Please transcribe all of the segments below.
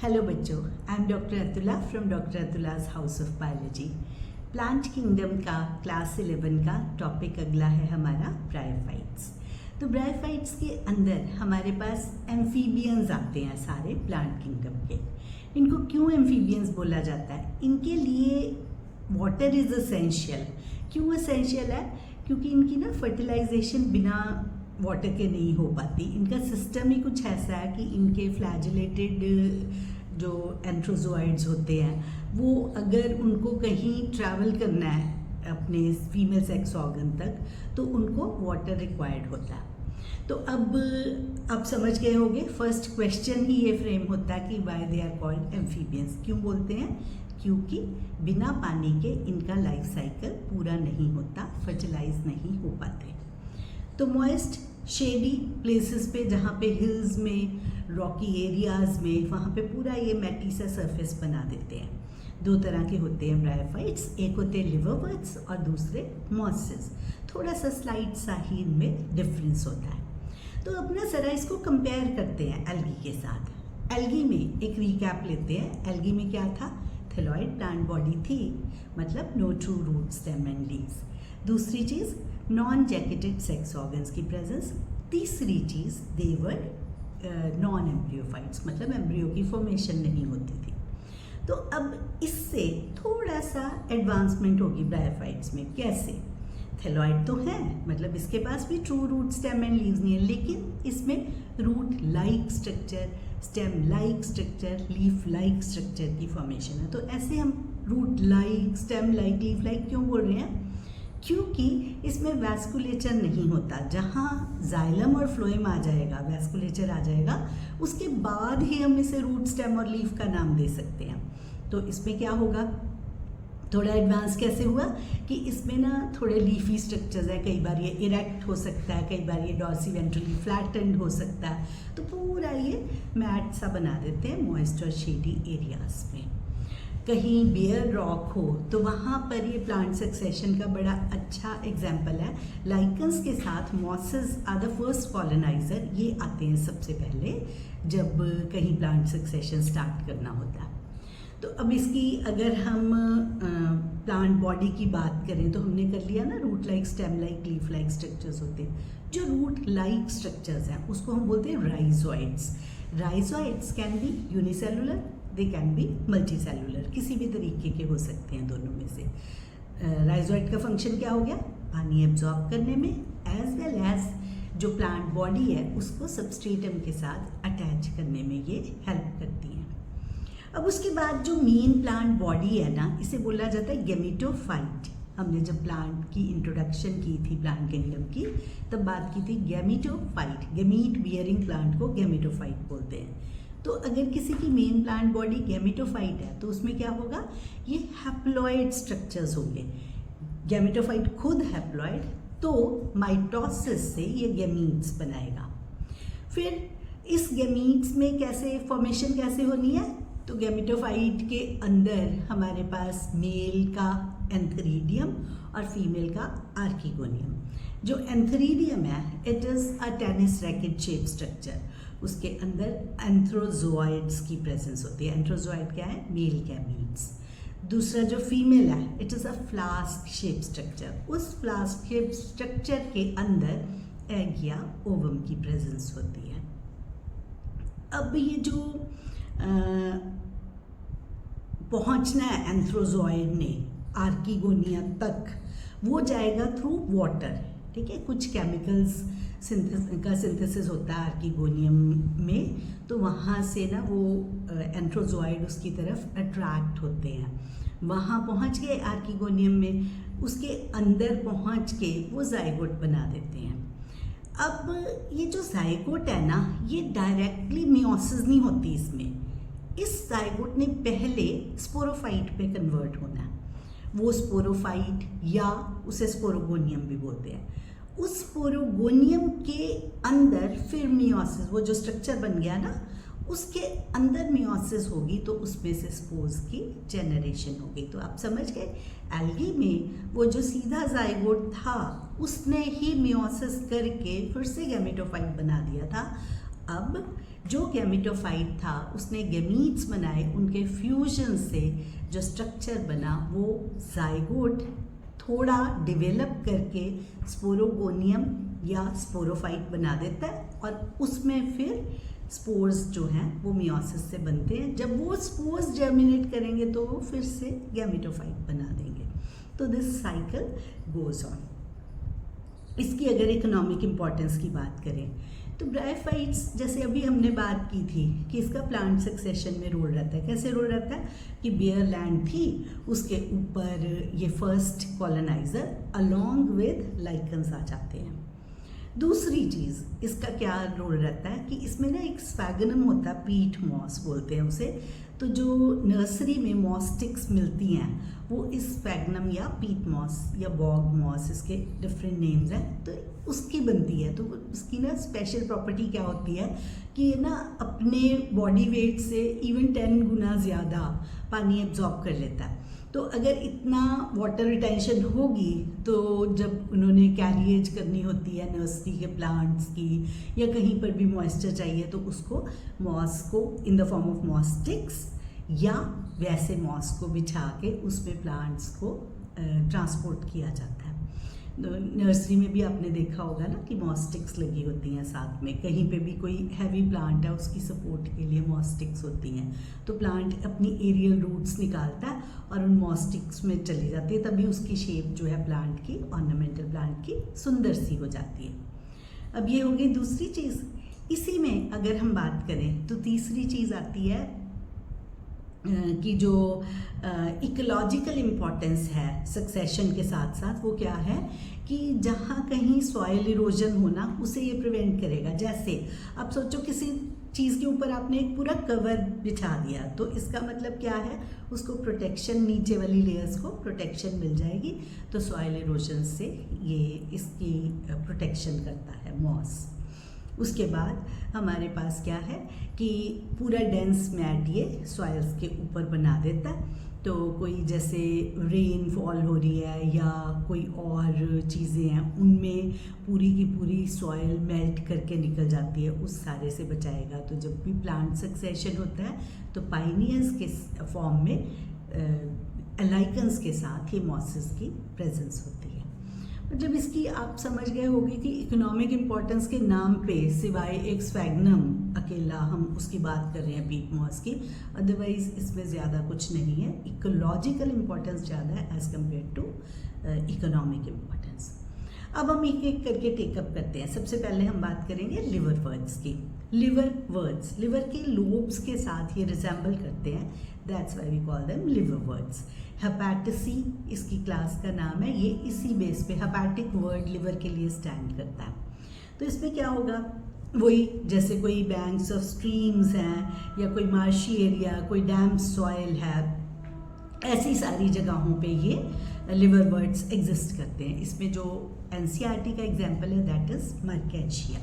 Hello बच्चों, I am doctor Atula from doctor Atula's house of biology. Plant kingdom का class 11 का topic अगला है हमारा ब्रायोफाइट्स। तो ब्रायोफाइट्स के अंदर हमारे पास एम्फीबियंस आते हैं सारे प्लांट किंगडम के। इनको क्यों एम्फीबियंस बोला जाता है? इनके लिए वाटर इज़ असेंशियल। क्यों असेंशियल है? क्योंकि इनकी ना फर्टिलाइजेशन बिना वाटर के नहीं हो पाती। इनका सिस्टम ही कुछ ऐसा है कि इनके फ्लैजिलेटेड जो एंथ्रोजोइड्स होते हैं वो अगर उनको कहीं ट्रैवल करना है अपने फीमेल सेक्स ऑर्गन तक तो उनको वाटर रिक्वायर्ड होता है। तो अब समझ गए होंगे, फर्स्ट क्वेश्चन ही ये फ्रेम होता है कि why they are called amphibians. क्यों बोलते हैं? क्योंकि बिना पानी के इनका लाइफ साइकिल पूरा नहीं होता, फर्टिलाइज नहीं हो पाते। तो मॉइस्ट शेडी प्लेसेस पे जहाँ पे हिल्स में, रॉकी एरियाज़ में, वहाँ पे पूरा ये मैटी सा सरफेस बना देते हैं। दो तरह के होते हैं ब्रायोफाइट्स, एक होते हैं लिवरवर्ट्स और दूसरे मॉसेस। थोड़ा सा स्लाइट सा ही इनमें डिफरेंस होता है। तो अपना जरा इसको कंपेयर करते हैं एल्गी के साथ। एल्गी में एक रिकैप लेते हैं। एल्गी में क्या था? थैलोइड प्लांट बॉडी थी, मतलब no true root stem and leaves. दूसरी चीज़ नॉन जैकेटेड सेक्स ऑर्गन्स की प्रेजेंस। तीसरी चीज़ देवर नॉन एम्ब्रियोफाइट्स, मतलब एम्ब्रियो की फॉर्मेशन नहीं होती थी। तो अब इससे थोड़ा सा एडवांसमेंट होगी ब्रायोफाइट्स में। कैसे? थैलोइड तो है, मतलब इसके पास भी true root stem and leaves नहीं है, लेकिन इसमें root like structure, stem like structure, leaf like structure की फॉर्मेशन है। तो ऐसे हम root like, stem like, leaf like क्यों बोल रहे हैं? क्योंकि इसमें वैस्कुलेचर नहीं होता। जहाँ जाइलम और फ्लोएम आ जाएगा, वैस्कुलेचर आ जाएगा, उसके बाद ही हम इसे रूट, स्टेम और लीफ का नाम दे सकते हैं। तो इसमें क्या होगा? थोड़ा एडवांस कैसे हुआ कि इसमें ना थोड़े लीफी स्ट्रक्चर्स हैं। कई बार ये इरेक्ट हो सकता है, कई बार ये डॉर्सी वेंट्रली फ्लैटेंड हो सकता है। तो पूरा ये मैट सा बना देते हैं मॉइस्ट और शेडी एरियाज में। कहीं बेयर रॉक हो तो वहाँ पर ये प्लांट सक्सेशन का बड़ा अच्छा एग्जाम्पल है। लाइकन्स के साथ mosses are the first colonizer. ये आते हैं सबसे पहले जब कहीं प्लांट सक्सेशन स्टार्ट करना होता है। तो अब इसकी अगर हम प्लांट बॉडी की बात करें तो हमने कर लिया ना, root like, stem like, leaf like structures होते हैं। जो रूट लाइक स्ट्रक्चर्स हैं उसको हम बोलते हैं rhizoids. Rhizoids can be unicellular, they can be multicellular, किसी भी तरीके के हो सकते हैं दोनों में से। राइजोइड का फंक्शन क्या हो गया? पानी एब्जॉर्ब करने में, एज वेल एज जो प्लांट बॉडी है उसको सबस्ट्रेटम के साथ अटैच करने में ये हेल्प करती है। अब उसके बाद जो मेन प्लांट बॉडी है ना, इसे बोला जाता है गैमेटोफाइट। हमने जब प्लांट की इंट्रोडक्शन की थी, प्लांट किंगडम की, तब बात की थी गैमेटोफाइट। गैमीट बियरिंग प्लांट को गैमेटोफाइट बोलते हैं। तो अगर किसी की मेन प्लांट बॉडी गैमेटोफाइट है तो उसमें क्या होगा? ये हैप्लॉइड स्ट्रक्चर्स होंगे। गैमेटोफाइट खुद हैप्लॉइड, तो माइटोसिस से ये गैमीट्स बनाएगा। फिर इस गैमीट्स में कैसे फॉर्मेशन कैसे होनी है? तो गैमेटोफाइट के अंदर हमारे पास मेल का एंथरीडियम और फीमेल का आर्किगोनियम। जो एंथरीडियम है, it is a tennis racket shape structure. उसके अंदर एंथ्रोजोइड्स की प्रेजेंस होती है। एंथ्रोजोइड क्या है? Male gametes. दूसरा जो फीमेल है, it is a flask shape structure. उस फ्लास्क शेप स्ट्रक्चर के अंदर एग या ओवम की प्रेजेंस होती है। अब ये जो पहुंचना है एंथ्रोजोइड ने आर्किगोनिया तक, वो जाएगा थ्रू वाटर। ठीक है, कुछ केमिकल्स का सिंथेसिस होता है आर्किगोनियम में, तो वहाँ से ना वो एंथ्रोजोइड उसकी तरफ अट्रैक्ट होते हैं। वहाँ पहुँच गए आर्किगोनियम में, उसके अंदर पहुँच के वो जाइगोट बना देते हैं। अब ये जो जाइगोट है ना, ये डायरेक्टली मियोसिस नहीं होती इसमें। इस जाइगोट ने पहले स्पोरोफाइट पे कन्वर्ट होना है। वो स्पोरोफाइट या उसे स्पोरोगोनियम भी बोलते हैं। उस स्पोरोगोनियम के अंदर फिर मियोसिस, वो जो स्ट्रक्चर बन गया ना, उसके अंदर मियोसिस होगी, तो उसमें से स्पोर्स की जनरेशन होगी। तो आप समझ गए, एल्गी में वो जो सीधा जाइगोट था उसने ही मियोसिस करके फिर से गैमेटोफाइट बना दिया था। अब जो गैमेटोफाइट था उसने गैमीट्स बनाए, उनके फ्यूजन से जो स्ट्रक्चर बना वो जाइगोट थोड़ा डेवलप करके स्पोरोगोनियम या स्पोरोफाइट बना देता है और उसमें फिर स्पोर्स जो हैं वो मियोसिस से बनते हैं। जब वो स्पोर्स जर्मिनेट करेंगे तो वो फिर से गैमेटोफाइट बना देंगे। तो दिस साइकिल गोज ऑन। इसकी अगर इकोनॉमिक इम्पोर्टेंस की बात करें तो ब्रायोफाइट्स, जैसे अभी हमने बात की थी कि इसका प्लांट सक्सेशन में रोल रहता है। कैसे रोल रहता है कि बेयर लैंड थी, उसके ऊपर ये first coloniser along with lichens आ जाते हैं। दूसरी चीज़ इसका क्या रोल रहता है कि इसमें ना एक स्पैगनम होता है, पीट मॉस बोलते हैं उसे। तो जो नर्सरी में मॉस स्टिक्स मिलती हैं वो इस स्पैगनम या पीट मॉस या बॉग मॉस, इसके डिफरेंट नेम्स हैं, तो उसकी बनती है। तो उसकी ना स्पेशल प्रॉपर्टी क्या होती है कि ये ना अपने बॉडी वेट से इवन 10 गुना ज़्यादा पानी एब्जॉर्ब कर लेता है। तो अगर इतना वाटर रिटेंशन होगी तो जब उन्होंने कैरिएज करनी होती है नर्सरी के प्लांट्स की या कहीं पर भी मॉइस्चर चाहिए तो उसको मॉस को in the form of moss sticks या वैसे मॉस को बिछा के उसमें प्लांट्स को ट्रांसपोर्ट किया जाता है। नर्सरी में भी आपने देखा होगा ना कि मॉस स्टिक्स लगी होती हैं साथ में, कहीं पे भी कोई हैवी प्लांट है उसकी सपोर्ट के लिए मॉस स्टिक्स होती हैं। तो प्लांट अपनी एरियल रूट्स निकालता है और उन मॉस स्टिक्स में चली जाती है, तभी उसकी शेप जो है प्लांट की, ऑर्नामेंटल प्लांट की सुंदर सी हो जाती है। अब ये हो गई दूसरी चीज़। इसी में अगर हम बात करें तो तीसरी चीज़ आती है कि जो इकोलॉजिकल इम्पोर्टेंस है सक्सेशन के साथ साथ, वो क्या है कि जहाँ कहीं सॉइल इरोजन होना उसे ये प्रिवेंट करेगा। जैसे आप सोचो किसी चीज़ के ऊपर आपने एक पूरा कवर बिछा दिया, तो इसका मतलब क्या है, उसको प्रोटेक्शन, नीचे वाली लेयर्स को प्रोटेक्शन मिल जाएगी। तो सॉइल इरोजन से ये इसकी प्रोटेक्शन करता है मॉस। उसके बाद हमारे पास क्या है कि पूरा डेंस मैट ये सॉइल्स के ऊपर बना देता है। तो कोई जैसे रेन फॉल हो रही है या कोई और चीज़ें हैं उनमें पूरी की पूरी सॉइल मेल्ट करके निकल जाती है, उस सारे से बचाएगा। तो जब भी प्लांट सक्सेशन होता है तो पाइनियर्स के फॉर्म में लाइकन्स के साथ ही मॉसेस की प्रेजेंस होती है। जब इसकी आप समझ गए होंगे कि इकोनॉमिक इम्पोर्टेंस के नाम पे सिवाय एक स्फैग्नम अकेला हम उसकी बात कर रहे हैं पीट मॉस की, अदरवाइज इसमें ज़्यादा कुछ नहीं है। इकोलॉजिकल इम्पोर्टेंस ज़्यादा है as compare to economic importance. अब हम एक एक करके टेकअप करते हैं। सबसे पहले हम बात करेंगे लिवर वर्ड्स की। लिवर वर्ड्स लिवर के लोब्स के साथ ये रिजेंबल करते हैं, that's why we call them liverworts. हेपेटिसी इसकी क्लास का नाम है, ये इसी बेस पे हेपेटिक वर्ड लिवर के लिए स्टैंड करता है। तो इसमें क्या होगा, वही जैसे कोई बैंक्स ऑफ स्ट्रीम्स हैं या कोई मार्शी एरिया, कोई डैम सॉइल है, ऐसी सारी जगहों पे ये लिवर वर्ड्स एग्जिस्ट करते हैं। इसमें जो एनसीईआरटी का एग्जाम्पल है दैट इज मर्केशिया।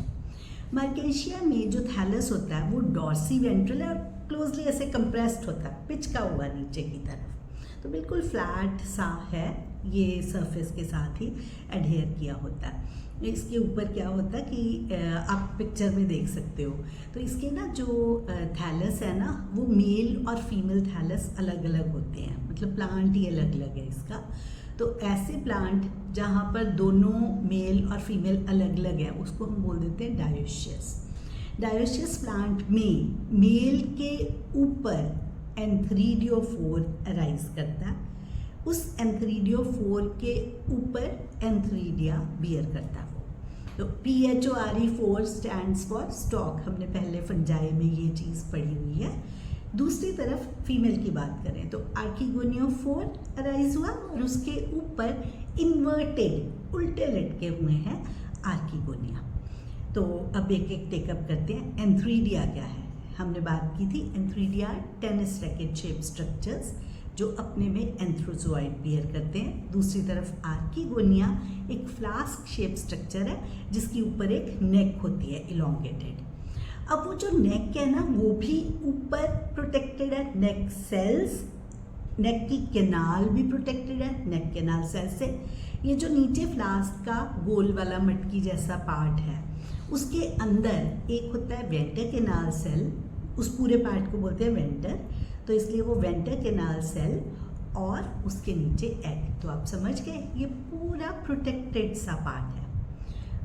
मर्केशिया में जो थैलस होता है वो डॉर्सी वेंट्रल है और क्लोजली ऐसे कंप्रेस्ड होता है, पिचका हुआ नीचे की तरफ। तो बिल्कुल फ्लैट सा है, ये सरफेस के साथ ही एडहेयर किया होता है। इसके ऊपर क्या होता है कि आप पिक्चर में देख सकते हो, तो इसके ना जो थैलस है ना वो मेल और फीमेल थैलस अलग अलग होते हैं, मतलब प्लांट ही अलग अलग है इसका। तो ऐसे प्लांट जहाँ पर दोनों मेल और फीमेल अलग अलग है उसको हम बोल देते हैं डायोशियस। डायोशियस प्लांट में मेल के ऊपर एंथ्रीडियोफोर अराइज करता है, उस एंथ्रीडियोफोर के ऊपर एंथ्रीडिया बियर करता है वो। तो PHORE स्टैंड्स फॉर स्टॉक, हमने पहले फंजाई में ये चीज़ पढ़ी हुई है। दूसरी तरफ फीमेल की बात करें तो आर्किगोनियोफोर अराइज हुआ और उसके ऊपर इन्वर्टेड उल्टे लटके हुए हैं आर्किगोनिया। तो अब एक एक टेकअप करते हैं। एंथ्रीडिया क्या है, हमने बात की थी, antheridia tennis racket shape structures जो अपने में एंथ्रोजोइड बियर करते हैं। दूसरी तरफ आर्किगोनिया एक फ्लास्क शेप स्ट्रक्चर है जिसके ऊपर एक नेक होती है इलोंगेटेड। अब वो जो नेक है ना वो भी ऊपर प्रोटेक्टेड है, नेक सेल्स, नेक की कैनाल भी प्रोटेक्टेड है नेक कैनाल सेल से। ये जो नीचे फ्लास्क का गोल वाला मटकी जैसा पार्ट है उसके अंदर एक होता है वेंटर केनाल सेल, उस पूरे पार्ट को बोलते हैं वेंटर, तो इसलिए वो वेंटर केनाल सेल और उसके नीचे एग। तो आप समझ गए, ये पूरा प्रोटेक्टेड सा पार्ट है।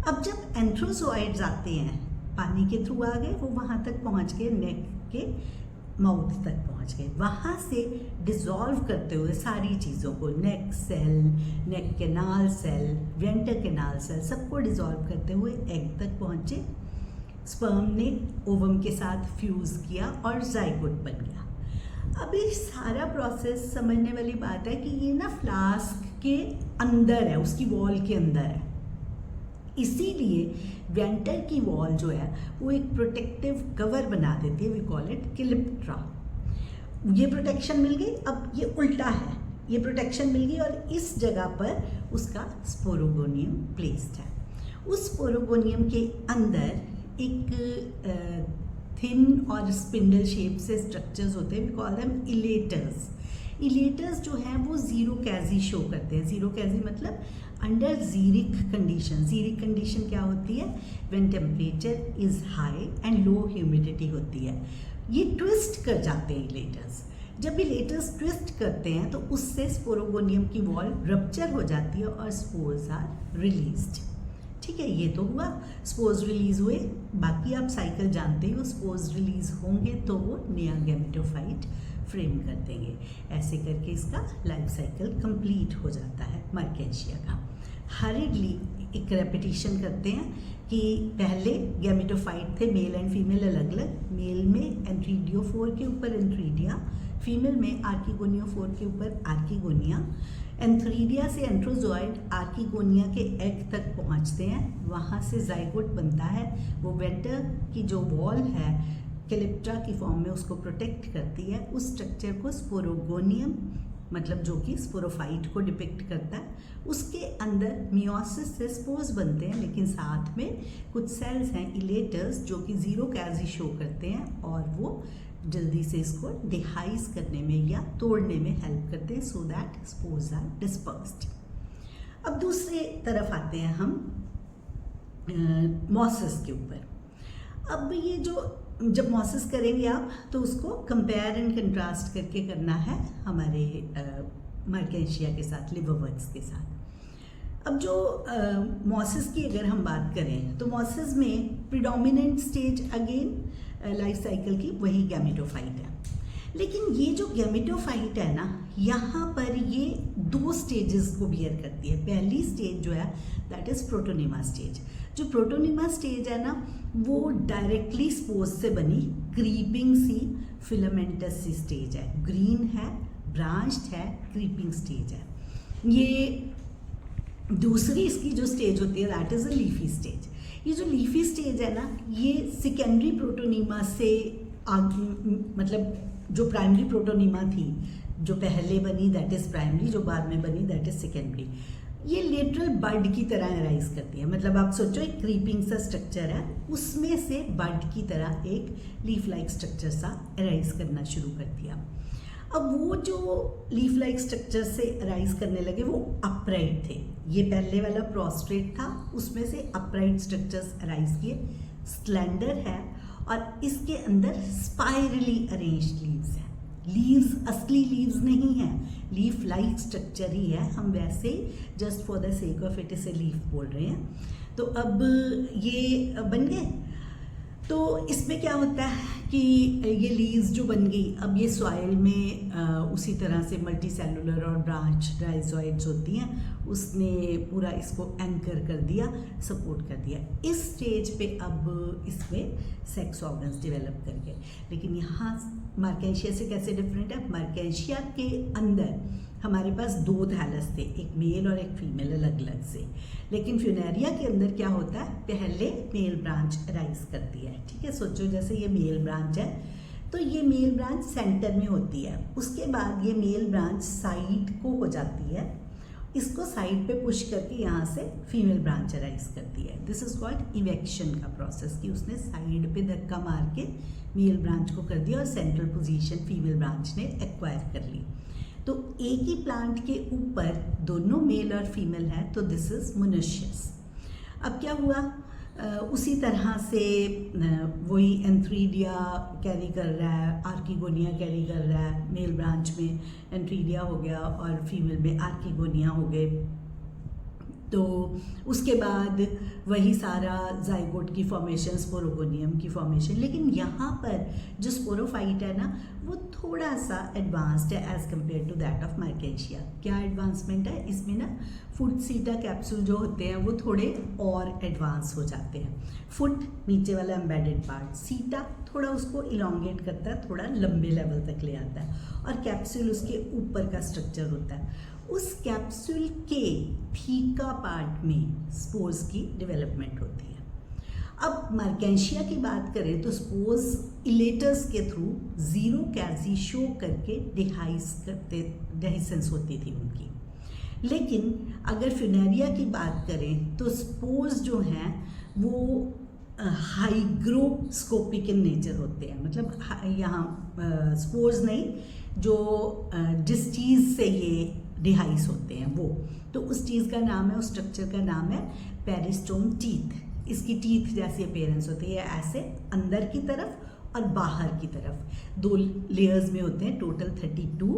अब जब एंथ्रोजोइड्स आते हैं, पानी के थ्रू आ गए, वो वहाँ तक पहुँच गए, नेक के माउथ तक पहुँच गए, वहाँ से डिज़ोल्व करते हुए सारी चीज़ों को, neck cell, neck canal cell, venter canal cell, सबको डिज़ोल्व करते हुए एग तक पहुँचे। स्पर्म ने ओवम के साथ फ्यूज़ किया और जाइगोट बन गया। अब ये सारा प्रोसेस समझने वाली बात है कि ये ना फ्लास्क के अंदर है, उसकी वॉल के अंदर है, इसीलिए वेंटर की वॉल जो है वो एक प्रोटेक्टिव कवर बना देती है, वी कॉल इट क्लिप्ट्रा। ये प्रोटेक्शन मिल गई, अब ये उल्टा है, ये प्रोटेक्शन मिल गई और इस जगह पर उसका स्पोरोगोनियम प्लेस्ड है। उस स्पोरोगोनियम के अंदर एक थिन और स्पिंडल शेप से स्ट्रक्चर्स होते हैं, we call them elaters. Elaters जो हैं वो जीरो कैजी शो करते हैं। जीरो कैजी मतलब अंडर जीरिक कंडीशन। जीरिक कंडीशन क्या होती है? When temperature is high and low humidity होती है। ये ट्विस्ट कर जाते हैं इलेटर्स। जब इलेटर्स ट्विस्ट करते हैं तो उससे स्पोरोगोनियम की वॉल रप्चर हो जाती है और स्पोर्स आर रिलीज्ड। ठीक है, ये तो हुआ, स्पोर्स रिलीज हुए। बाकी आप साइकिल जानते हो, स्पोर्स रिलीज होंगे तो वो नया गैमेटोफाइट फ्रेम कर देंगे। ऐसे करके इसका लाइफ साइकिल कंप्लीट हो जाता है मर्केंशिया का। हरिडली एक रेपिटेशन करते हैं कि पहले गैमेटोफाइट थे, मेल एंड फीमेल अलग अलग। मेल में एंथ्रीडियोफोर के ऊपर एंथ्रीडिया, फीमेल में आर्किगोनियोफोर के ऊपर आर्किगोनिया। एंथ्रीडिया से एंथ्रोजॉइड आर्किगोनिया के एग तक पहुंचते हैं, वहाँ से जाइगोट बनता है। वो वेंटर की जो वॉल है कैलिप्ट्रा की फॉर्म में उसको प्रोटेक्ट करती है। उस स्ट्रक्चर को स्पोरोगोनियम मतलब जो कि स्पोरोफाइट को डिपिक्ट करता है, उसके अंदर मियोसिस से स्पोर्स बनते हैं, लेकिन साथ में कुछ सेल्स हैं इलेटर्स जो कि जीरो कैजी शो करते हैं और वो जल्दी से इसको डिहाइज करने में या तोड़ने में हेल्प करते हैं, so that spores are dispersed. अब दूसरे तरफ आते हैं हम मॉसिस के ऊपर। अब ये जो जब मॉसिस करेंगे आप तो उसको कंपेयर एंड कंट्रास्ट करके करना है हमारे मर्केंशिया के साथ, लिवरवर्ट्स के साथ। अब जो मॉसिस की अगर हम बात करें तो मॉसिस में predominant stage again life cycle की वही गैमेटोफाइट है, लेकिन ये जो गैमेटोफाइट है ना, यहाँ पर ये दो स्टेजेस को बियर करती है। पहली स्टेज जो है दैट इज प्रोटोनिमा स्टेज। जो प्रोटोनिमा स्टेज है ना वो डायरेक्टली स्पोर्स से बनी क्रीपिंग सी फिलामेंटस सी स्टेज है, ग्रीन है, ब्रांच्ड है, क्रीपिंग स्टेज है। ये दूसरी इसकी जो स्टेज होती है that is a leafy stage. ये जो लीफी स्टेज है ना ये सेकेंडरी प्रोटोनिमा से मतलब जो प्राइमरी प्रोटोनिमा थी जो पहले बनी दैट इज प्राइमरी, जो बाद में बनी दैट इज सेकेंडरी, ये लेटरल बड की तरह अराइज करती है। मतलब आप सोचो एक क्रीपिंग सा स्ट्रक्चर है, उसमें से बड की तरह एक लीफ लाइक स्ट्रक्चर सा अराइज करना शुरू कर दिया। अब वो जो लीफ लाइक स्ट्रक्चर से अराइज करने लगे वो अपराइट थे। ये पहले वाला प्रोस्ट्रेट था, उसमें से अपराइट स्ट्रक्चर्स अराइज किए, स्लेंडर है और इसके अंदर स्पाइरली अरेंज्ड लीव्स हैं। लीव्स असली लीव्स नहीं हैं, लीफ लाइक स्ट्रक्चर ही है, हम वैसे just for the sake of it इसे लीफ बोल रहे हैं। तो अब ये बन गए, तो इसमें क्या होता है कि ये लीव्स जो बन गई, अब ये सॉइल में उसी तरह से मल्टी सेलुलर और ब्रांच राइजोइड्स होती हैं, उसने पूरा इसको एंकर कर दिया, सपोर्ट कर दिया। इस स्टेज पे अब इसमें सेक्स ऑर्गन्स डेवलप कर गए। लेकिन यहाँ मर्केंशिया से कैसे डिफरेंट है? मर्केंशिया के अंदर हमारे पास दो थैलस थे, एक मेल और एक फीमेल अलग अलग से, लेकिन फ्यूनेरिया के अंदर क्या होता है, पहले मेल ब्रांच राइज करती है। ठीक है, सोचो जैसे ये मेल ब्रांच है तो ये मेल ब्रांच सेंटर में होती है, उसके बाद ये मेल ब्रांच साइड को हो जाती है, इसको साइड पे पुश करके यहाँ से फीमेल ब्रांच राइज करती है। दिस इज कॉल्ड इवेक्शन का प्रोसेस, कि उसने साइड पे धक्का मार के मेल ब्रांच को कर दिया और सेंट्रल पोजीशन फीमेल ब्रांच ने एक्वायर कर ली। तो एक ही प्लांट के ऊपर दोनों मेल और फीमेल है, तो दिस इज मोनोशियस। अब क्या हुआ, उसी तरह से वही एंथ्रीडिया कैरी कर रहा है, आर्किगोनिया कैरी कर रहा है। मेल ब्रांच में एंथ्रीडिया हो गया और फीमेल में आर्किगोनिया हो गए। तो उसके बाद वही सारा जाइगोट की फॉर्मेशन, स्पोरोगोनियम की फॉर्मेशन। लेकिन यहाँ पर जो स्पोरोफाइट है ना, वो थोड़ा सा एडवांस्ड है as compared to that of मार्केशिया। क्या एडवांसमेंट है इसमें ना, फुट सीटा कैप्सूल जो होते हैं वो थोड़े और एडवांस हो जाते हैं। फुट नीचे वाला एम्बेडेड पार्ट, सीटा थोड़ा उसको इलोंगेट करता है, थोड़ा लंबे लेवल तक ले आता है, और कैप्सूल उसके ऊपर का स्ट्रक्चर होता है। उस कैप्सूल के थीका पार्ट में स्पोर्स की डेवलपमेंट होती है। अब मार्केशिया की बात करें तो स्पोर्स इलेटर्स के थ्रू जीरो कैजी शो करके डेहिसेंस होती थी उनकी। लेकिन अगर फिनेरिया की बात करें तो स्पोर्स जो हैं वो हाइग्रोस्कोपिक इन नेचर होते हैं। मतलब यहाँ स्पोर्स नहीं, जो जिस चीज़ से ये डिहाइस होते हैं वो, तो उस चीज़ का नाम है, उस स्ट्रक्चर का नाम है पेरिस्टोम टीथ। इसकी टीथ जैसी अपीयरेंस होती है, ऐसे अंदर की तरफ और बाहर की तरफ 2 लेयर्स में होते हैं। Total 32,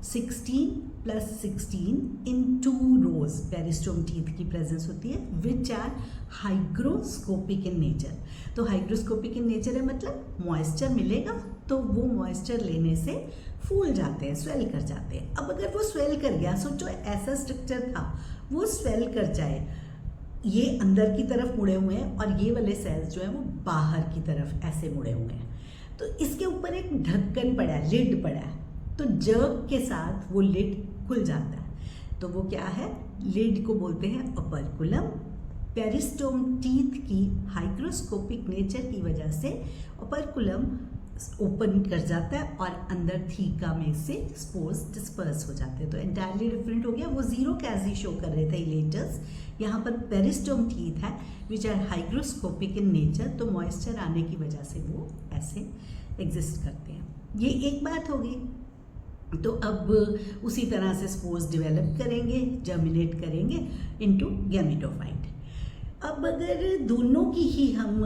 16 + 16 in 2 rows peristome teeth की प्रेजेंस होती है, which are hygroscopic in nature. तो हाइग्रोस्कोपिक इन नेचर है मतलब मॉइस्चर मिलेगा तो वो मॉइस्चर लेने से फूल जाते हैं, स्वेल कर जाते हैं। अब अगर वो स्वेल कर गया, सोचो ऐसा स्ट्रक्चर था, वो स्वेल कर जाए, ये अंदर की तरफ मुड़े हुए हैं और ये वाले सेल्स जो हैं वो बाहर की तरफ ऐसे मुड़े हुए हैं, तो इसके ऊपर एक ढक्कन पड़ा है, लिड पड़ा है, तो जर्क के साथ वो लिड खुल जाता है। तो वो क्या है, लिड को बोलते हैं ओपर्कुलम। पेरिस्टोम टीथ की हाइग्रोस्कोपिक नेचर की वजह से ओपर्कुलम ओपन कर जाता है और अंदर थीका में से स्पोर्स डिस्पर्स हो जाते हैं। तो एंटायरली डिफरेंट हो गया। वो जीरो कैजी शो कर रहे थे इलेटर्स, यहाँ पर पेरिस्टोम टीथ है which are hygroscopic in nature, तो मॉइस्चर आने की वजह से वो ऐसे एग्जिस्ट करते हैं। ये एक बात होगी। तो अब उसी तरह से स्पोर्स डेवलप करेंगे, जर्मिनेट करेंगे इनटू गैमेटोफाइट। अब अगर दोनों की ही हम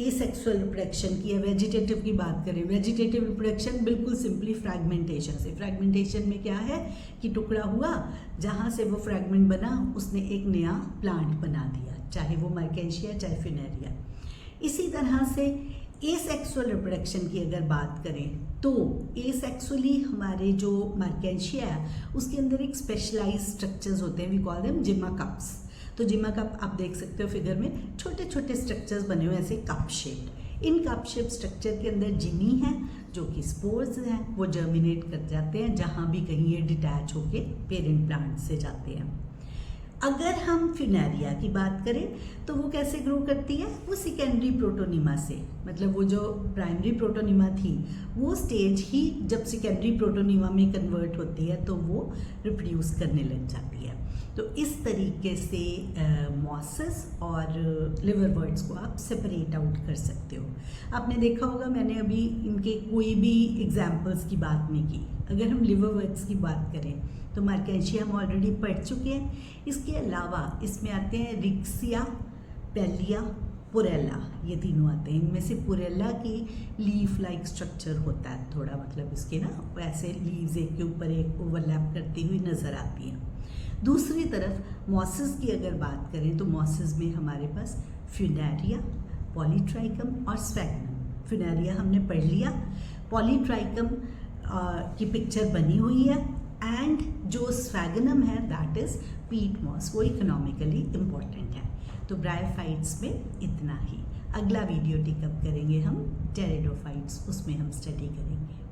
एसेक्सुअल रिप्रोडक्शन की या वेजिटेटिव की बात करें, वेजिटेटिव रिप्रोडक्शन बिल्कुल सिंपली फ्रैगमेंटेशन से। फ्रैगमेंटेशन में क्या है कि टुकड़ा हुआ, जहाँ से वो फ्रैगमेंट बना उसने एक नया प्लांट बना दिया, चाहे वो मार्केशिया चाहे फिनेरिया। इसी तरह से एसेक्सुअल रिप्रोडक्शन की अगर बात करें तो एसेक्सुअली हमारे जो मार्केशिया है उसके अंदर एक स्पेशलाइज्ड स्ट्रक्चर्स होते हैं, वी कॉल देम जिमा कप्स। तो जिमा कप आप देख सकते हो फिगर में, छोटे छोटे स्ट्रक्चर्स बने हुए ऐसे cup shaped. In cup shape structure के अंदर जिनी है जो कि स्पोर्स हैं, वो जर्मिनेट कर जाते हैं जहाँ भी कहीं ये डिटैच होके पेरेंट प्लांट से जाते हैं। अगर हम फिनेरिया की बात करें तो वो कैसे ग्रो करती है, वो सेकेंडरी प्रोटोनिमा से। मतलब वो जो प्राइमरी प्रोटोनिमा थी वो स्टेज ही जब सेकेंडरी प्रोटोनिमा में कन्वर्ट होती है तो वो रिप्रोड्यूस करने लग जाती है। तो इस तरीके से मॉसेस और लिवरवर्ट्स को आप सेपरेट आउट कर सकते हो। आपने देखा होगा, मैंने अभी इनके कोई भी एग्जाम्पल्स की बात नहीं की। अगर हम लिवरवर्ट्स की बात करें तो मार्केशिया हम ऑलरेडी पढ़ चुके हैं। इसके अलावा इसमें आते हैं रिक्सिया, पेलिया, पुरेला, ये तीनों आते हैं। इनमें से पुरेला की लीफ लाइक स्ट्रक्चर होता है थोड़ा, मतलब इसके ना वैसे लीव्स एक के ऊपर एक ओवरलैप करती हुई नज़र आती हैं। दूसरी तरफ मॉसेस की अगर बात करें तो मॉसेस में हमारे पास फिनेरिया, पॉलीट्राइकम और स्फैगनम। फिनेरिया हमने पढ़ लिया, पॉलीट्राइकम की पिक्चर बनी हुई है, एंड जो स्फैगनम है दैट इज़ पीट मॉस, वो इकोनॉमिकली इम्पॉर्टेंट है। तो ब्रायोफाइट्स में इतना ही। अगला वीडियो टेकअप करेंगे हम टेरिडोफाइट्स, उसमें हम स्टडी करेंगे।